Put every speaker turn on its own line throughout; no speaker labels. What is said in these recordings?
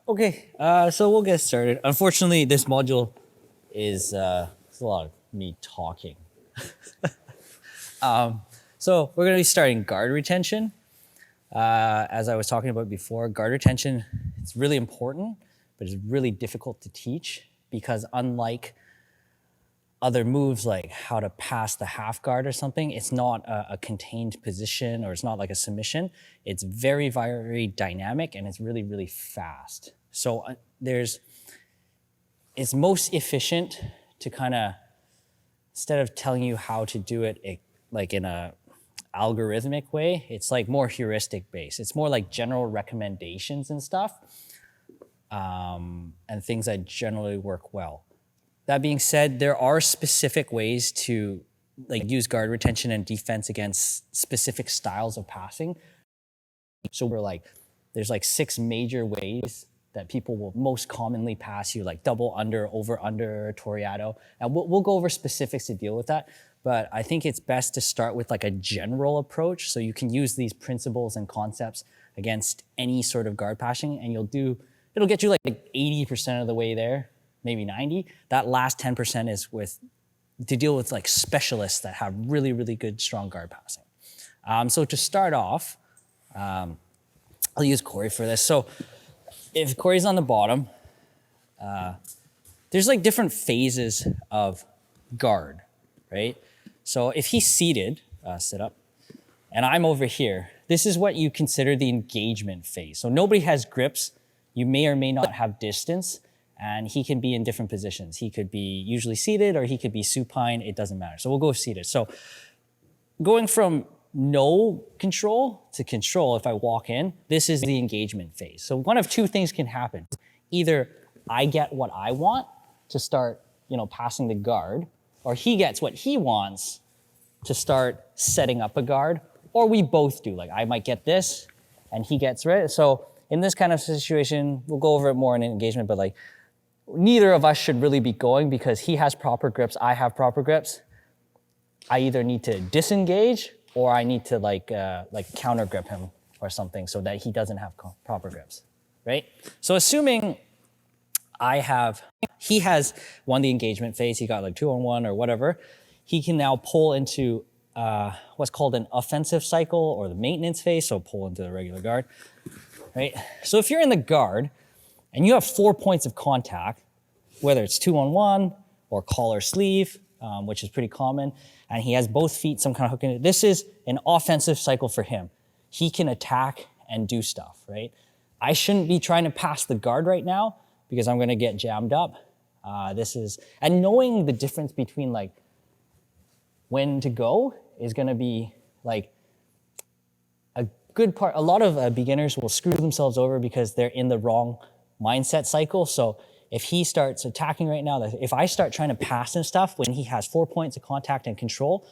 So we'll get started. Unfortunately, this module is it's a lot of me talking. So we're going to be starting guard retention. As I was talking about before, guard retention, it's really important, but it's really difficult to teach because unlike other moves like how to pass the half guard or something, it's not a contained position or it's not like a submission. It's very, very dynamic and it's really, really fast. So it's most efficient to kind of, instead of telling you how to do it like in a algorithmic way, it's like more heuristic based. It's more like general recommendations and stuff, and things that generally work well. That being said, there are specific ways to like use guard retention and defense against specific styles of passing. So there's like 6 major ways that people will most commonly pass you, like double under, over under, Toriado. And we'll go over specifics to deal with that. But I think it's best to start with like a general approach. So you can use these principles and concepts against any sort of guard passing and it'll get you like 80% of the way there, maybe 90. That last 10% is to deal with like specialists that have really, really good, strong guard passing. So to start off, I'll use Corey for this. So if Corey's on the bottom, there's like different phases of guard, right? So if he's seated, sit up, and I'm over here, this is what you consider the engagement phase. So nobody has grips. You may or may not have distance, and he can be in different positions. He could be usually seated or he could be supine, it doesn't matter. So we'll go seated. So going from no control to control, if I walk in, this is the engagement phase. So one of 2 things can happen. Either I get what I want to start, passing the guard, or he gets what he wants to start setting up a guard, or we both do. Like I might get this and he gets it. So in this kind of situation, we'll go over it more in engagement, but like neither of us should really be going because he has proper grips, I have proper grips. I either need to disengage or I need to like counter grip him or something so that he doesn't have proper grips, right? So assuming he has won the engagement phase, he got like 2-on-1 or whatever, he can now pull into what's called an offensive cycle or the maintenance phase, so pull into the regular guard, right? So if you're in the guard and you have 4 points of contact, whether it's 2-on-1 or collar sleeve, which is pretty common, and he has both feet some kind of hook in it. This is an offensive cycle for him. He can attack and do stuff, right? I shouldn't be trying to pass the guard right now because I'm gonna get jammed up. And knowing the difference between like when to go is gonna be like a good part. A lot of beginners will screw themselves over because they're in the wrong mindset cycle. So if he starts attacking right now, if I start trying to pass him stuff when he has 4 points of contact and control,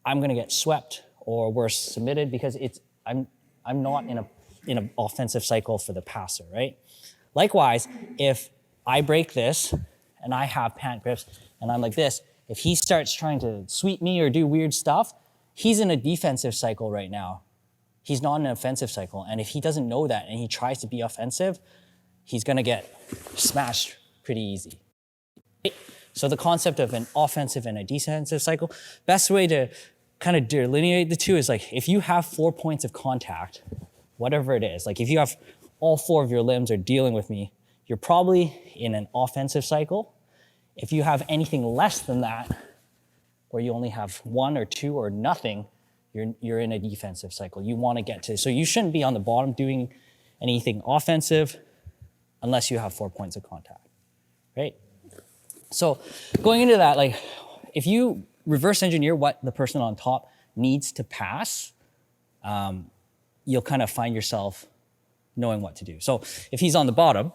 I'm gonna get swept or worse, submitted because I'm not in an offensive cycle for the passer, right? Likewise, if I break this and I have pant grips and I'm like this, if he starts trying to sweep me or do weird stuff, he's in a defensive cycle right now. He's not in an offensive cycle. And if he doesn't know that and he tries to be offensive, he's gonna get smashed pretty easy. So the concept of an offensive and a defensive cycle, best way to kind of delineate the two is like if you have 4 points of contact, whatever it is, like if you have all 4 of your limbs are dealing with me, you're probably in an offensive cycle. If you have anything less than that, where you only have 1 or 2 or nothing, you're in a defensive cycle. You want to get to, so you shouldn't be on the bottom doing anything offensive unless you have 4 points of contact, right? So going into that, like if you reverse engineer what the person on top needs to pass, you'll kind of find yourself knowing what to do. So if he's on the bottom,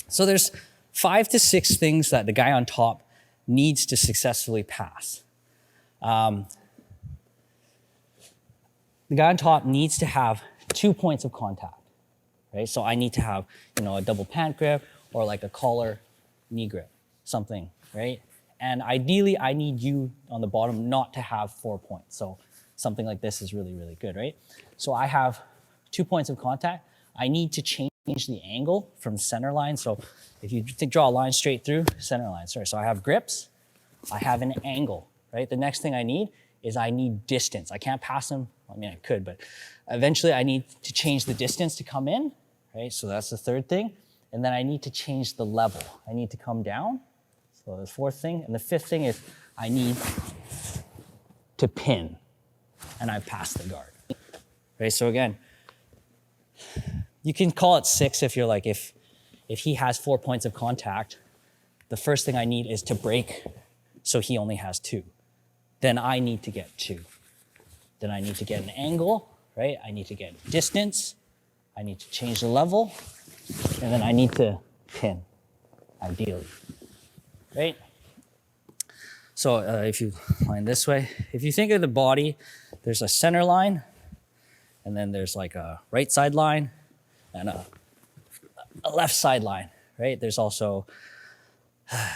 so there's 5 to 6 things that the guy on top needs to successfully pass. The guy on top needs to have 2 points of contact, right? So I need to have, a double pant grip or like a collar knee grip, something, right? And ideally, I need you on the bottom not to have 4 points. So something like this is really, really good, right? So I have 2 points of contact. I need to change change the angle from center line. So if you draw a line straight through, center line, sorry. So I have grips, I have an angle, right? The next thing I need is I need distance. I can't pass them. I mean, I could, but eventually I need to change the distance to come in, right? So that's the third thing. And then I need to change the level. I need to come down. So the fourth thing. And the fifth thing is I need to pin. And I pass the guard. Right? So again, you can call it 6 if you're like, if he has 4 points of contact, the first thing I need is to break so he only has 2. Then I need to get 2. Then I need to get an angle, right? I need to get distance. I need to change the level. And then I need to pin, ideally, right? So if you line this way, if you think of the body, there's a center line, and then there's like a right side line and a left side line, right? There's also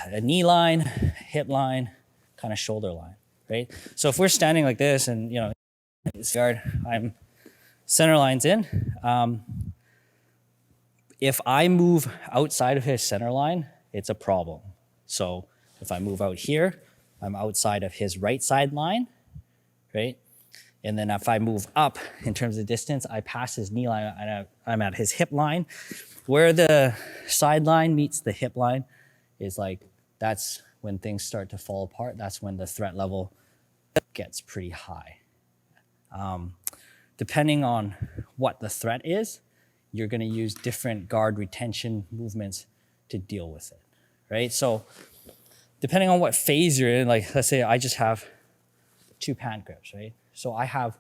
a knee line, hip line, kind of shoulder line, right? So if we're standing like this and, you know, this guard, I'm center line's in. If I move outside of his center line, it's a problem. So if I move out here, I'm outside of his right side line, right? And then if I move up in terms of distance, I pass his knee line and I'm at his hip line. Where the sideline meets the hip line is like, that's when things start to fall apart. That's when the threat level gets pretty high. Depending on what the threat is, you're gonna use different guard retention movements to deal with it, right? So depending on what phase you're in, like let's say I just have 2 pant grips, right? So I have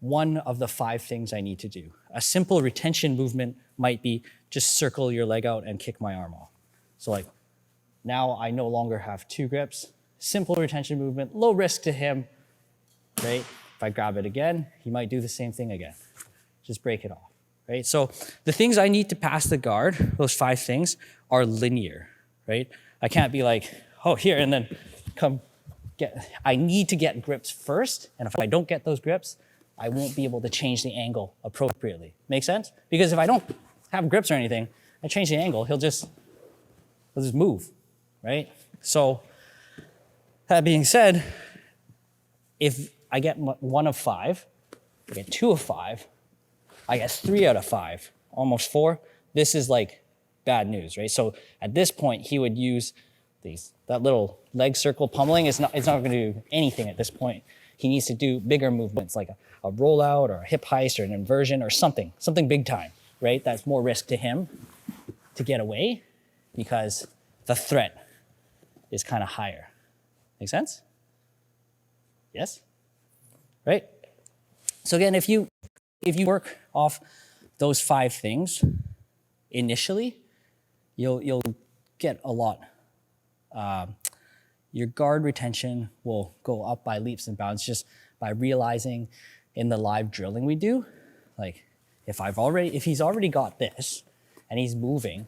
one of the 5 things I need to do. A simple retention movement might be just circle your leg out and kick my arm off. So like now I no longer have 2 grips, simple retention movement, low risk to him, right? If I grab it again, he might do the same thing again. Just break it off, right? So the things I need to pass the guard, those 5 things, are linear, right? I can't be like, oh, here, and then come get, I need to get grips first, and if I don't get those grips, I won't be able to change the angle appropriately. Make sense? Because if I don't have grips or anything, I change the angle, he'll just move, right? So that being said, if I get 1 of 5, I get 2 of 5, I get 3 out of 5, almost 4. This is like bad news, right? So at this point, he would use that little leg circle pummeling. It's not going to do anything at this point. He needs to do bigger movements like a rollout or a hip heist or an inversion or something big time, right? That's more risk to him to get away because the threat is kind of higher. Make sense? Yes? Right? So again, if you work off those 5 things initially, you'll get a lot. Your guard retention will go up by leaps and bounds just by realizing in the live drilling we do, like if he's already got this and he's moving,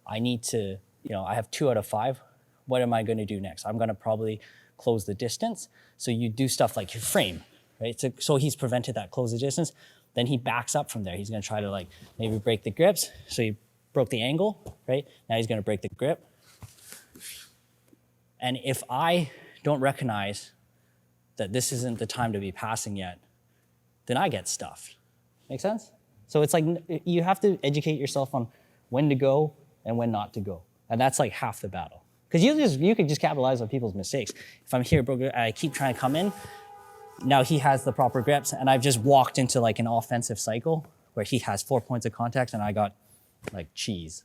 I need to, I have 2 out of 5. What am I going to do next? I'm going to probably close the distance. So you do stuff like your frame, right? So he's prevented that close the distance. Then he backs up from there. He's going to try to like maybe break the grips. So he broke the angle, right? Now he's going to break the grip. And if I don't recognize that this isn't the time to be passing yet, then I get stuffed. Make sense? So it's like you have to educate yourself on when to go and when not to go. And that's like half the battle. Because you could just capitalize on people's mistakes. If I'm here, I keep trying to come in, now he has the proper grips, and I've just walked into like an offensive cycle where he has 4 points of contact and I got like cheese.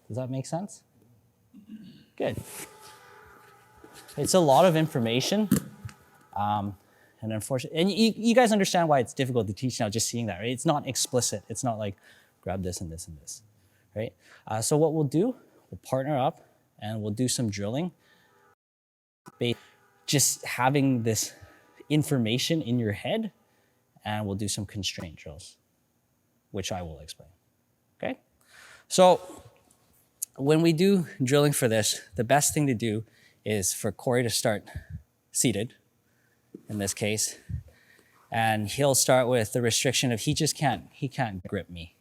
Does that make sense? Good. It's a lot of information. And unfortunately, and you guys understand why it's difficult to teach now just seeing that, right? It's not explicit. It's not like grab this and this and this, right? So what we'll do, we'll partner up and we'll do some drilling. Just having this information in your head, and we'll do some constraint drills, which I will explain, okay? So when we do drilling for this, the best thing to do is for Corey to start seated, in this case, and he'll start with the restriction of he can't grip me,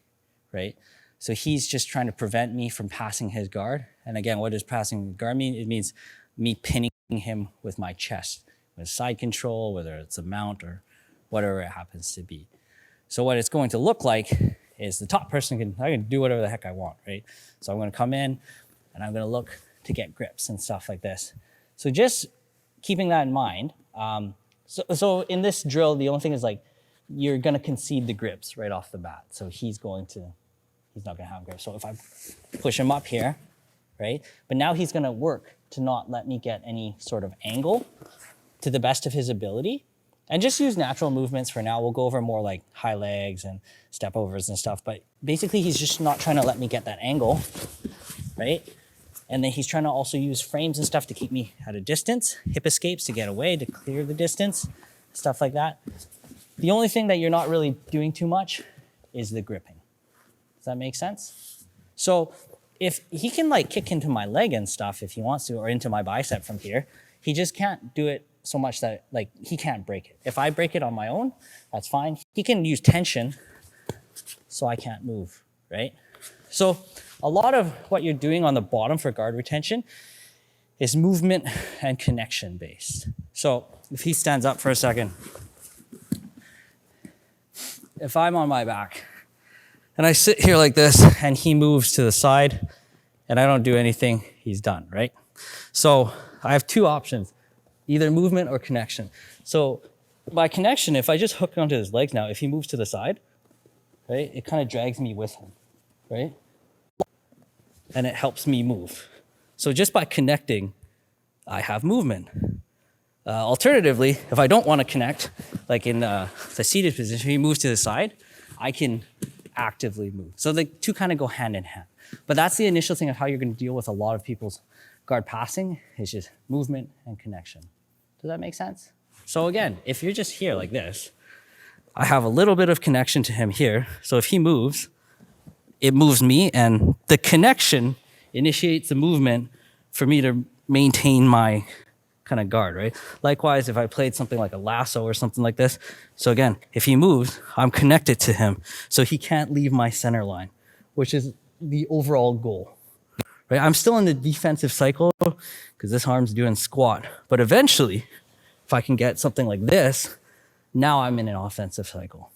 right? So he's just trying to prevent me from passing his guard. And again, what does passing guard mean? It means me pinning him with my chest, with side control, whether it's a mount or whatever it happens to be. So what it's going to look like is the top person I can do whatever the heck I want, right? So I'm going to come in and I'm going to look to get grips and stuff like this. So just keeping that in mind. So in this drill, the only thing is like, you're going to concede the grips right off the bat. So he's not going to have grips. So if I push him up here, right? But now he's going to work to not let me get any sort of angle to the best of his ability. And just use natural movements for now. We'll go over more like high legs and step overs and stuff. But basically, he's just not trying to let me get that angle, right? And then he's trying to also use frames and stuff to keep me at a distance, hip escapes to get away, to clear the distance, stuff like that. The only thing that you're not really doing too much is the gripping. Does that make sense? So if he can like kick into my leg and stuff if he wants to, or into my bicep from here, he just can't do it so much that like he can't break it. If I break it on my own, that's fine. He can use tension so I can't move, right? So a lot of what you're doing on the bottom for guard retention is movement and connection based. So if he stands up for a second, if I'm on my back and I sit here like this and he moves to the side and I don't do anything, he's done, right? So I have two options. Either movement or connection. So by connection, if I just hook onto his legs now, if he moves to the side, right, it kind of drags me with him, right? And it helps me move. So just by connecting, I have movement. Alternatively, if I don't want to connect, like in the seated position, he moves to the side, I can actively move. So the two kind of go hand in hand. But that's the initial thing of how you're going to deal with a lot of people's guard passing, is just movement and connection. Does that make sense? So again, if you're just here like this, I have a little bit of connection to him here. So if he moves, it moves me, and the connection initiates the movement for me to maintain my kind of guard, right? Likewise, if I played something like a lasso or something like this. So again, if he moves, I'm connected to him. So he can't leave my center line, which is the overall goal. Right? I'm still in the defensive cycle because this arm's doing squat. But eventually, if I can get something like this, now I'm in an offensive cycle.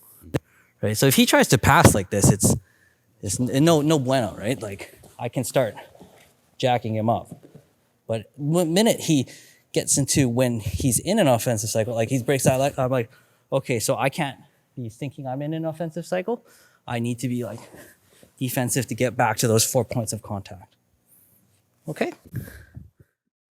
Right? So if he tries to pass like this, it's no bueno, right? Like I can start jacking him up. But the minute he gets into when he's in an offensive cycle, like he breaks that leg, I'm like, okay, so I can't be thinking I'm in an offensive cycle. I need to be like defensive to get back to those 4 points of contact. Okay?